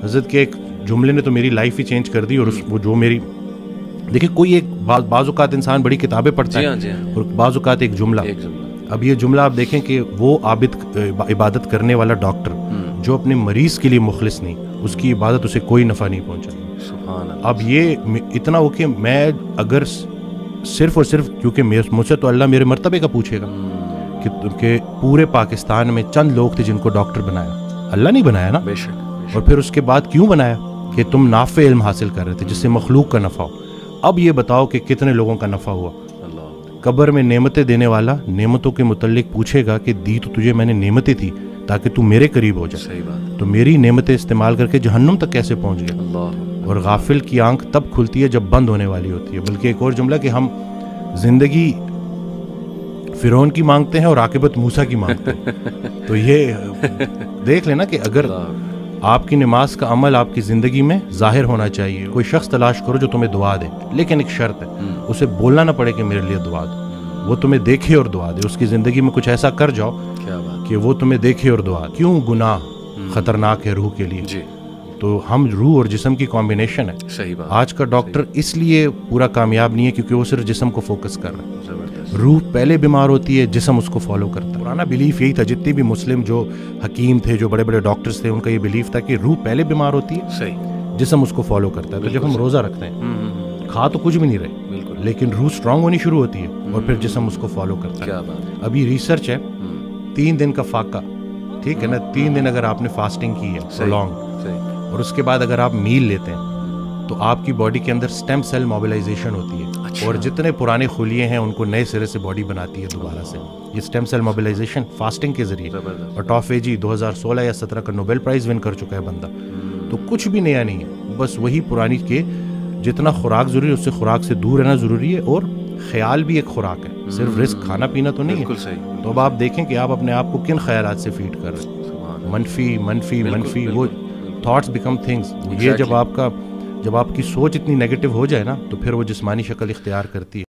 حضرت کے ایک جملے نے تو میری لائف ہی چینج کر دی. اور وہ جو میری دیکھیں کوئی ایک بعض اوقات انسان بڑی کتابیں پڑھتا ہے اور بعض اوقات ایک جملہ. اب یہ جملہ آپ دیکھیں کہ وہ عابد عبادت کرنے والا ڈاکٹر جو اپنے مریض کے لیے مخلص نہیں, اس کی عبادت اسے کوئی نفع نہیں پہنچا. اب یہ اتنا ہو کہ میں اگر صرف اور صرف کیونکہ مجھ سے تو اللہ میرے مرتبے کا پوچھے گا کہ پورے پاکستان میں چند لوگ تھے جن کو ڈاکٹر بنایا, اللہ نہیں بنایا نا. بے شک. اور پھر اس کے بعد کیوں بنایا کہ تم نافع علم حاصل کر رہے تھے جس سے مخلوق کا نفع ہو. اب یہ بتاؤ کہ کتنے لوگوں کا نفع ہوا. قبر میں نعمتیں دینے والا نعمتوں کے متعلق پوچھے گا کہ دی تو تجھے میں نے نعمتیں تھی تاکہ تو میرے قریب ہو جائے, تو میری نعمتیں استعمال کر کے جہنم تک کیسے پہنچ گیا. اور غافل کی آنکھ تب کھلتی ہے جب بند ہونے والی ہوتی ہے. بلکہ ایک اور جملہ کہ ہم زندگی فرعون کی مانگتے ہیں اور عاقبت موسیٰ کی مانگتے ہیں. تو یہ دیکھ لینا کہ اگر آپ کی نماز کا عمل آپ کی زندگی میں ظاہر ہونا چاہیے. کوئی شخص تلاش کرو جو تمہیں دعا دے, لیکن ایک شرط ہے, اسے بولنا نہ پڑے کہ میرے لیے دعا دو, وہ تمہیں دیکھے اور دعا دے. اس کی زندگی میں کچھ ایسا کر جاؤ کہ وہ تمہیں دیکھے اور دعا دے. کیوں گناہ خطرناک ہے روح کے لیے؟ تو ہم روح اور جسم کی کمبینیشن ہے. صحیح بات. آج کا ڈاکٹر اس لیے پورا کامیاب نہیں ہے کیونکہ وہ صرف جسم کو فوکس کر رہا ہے. روح پہلے بیمار ہوتی ہے, جسم اس کو فالو کرتا ہے. پرانا بلیف یہی تھا, جتنے بھی مسلم جو حکیم تھے, جو بڑے بڑے ڈاکٹرز تھے, ان کا یہ بلیف تھا کہ روح پہلے بیمار ہوتی ہے, صحیح, جسم اس کو فالو کرتا ہے. تو جب ہم روزہ رکھتے ہیں کھا تو کچھ بھی نہیں رہے, لیکن روح اسٹرانگ ہونی شروع ہوتی ہے اور پھر جسم اس کو فالو کرتا ہے. ابھی ریسرچ ہے 3 دن کا فاقہ, ٹھیک ہے نا, 3 دن اگر آپ نے فاسٹنگ کی ہے لانگ, اور اس کے بعد اگر آپ میل لیتے ہیں تو آپ کی باڈی کے اندر سٹیم سیل موبلائزیشن ہوتی ہے. اور جتنے پرانے خلیے ہیں ان کو نئے سرے سے باڈی بناتی ہے دوبارہ سے. یہ سٹیم سیل موبلائزیشن فاسٹنگ کے ذریعے. اور ٹافیجی 2016 یا 17 کا نوبل پرائز ون کر چکا ہے بندہ. تو کچھ بھی نیا نہیں ہے, بس وہی پرانی کے جتنا خوراک ضروری ہے اس سے خوراک سے دور رہنا ضروری ہے. اور خیال بھی ایک خوراک ہے, صرف رزق کھانا پینا تو نہیں ہے. تو اب آپ دیکھیں کہ آپ اپنے آپ کو کن خیالات سے فیڈ کر رہے ہیں. منفی منفی منفی, وہ تھاٹس بیکم تھنگس. یہ جب آپ کی سوچ اتنی نیگیٹو ہو جائے نا تو پھر وہ جسمانی شکل اختیار کرتی ہے.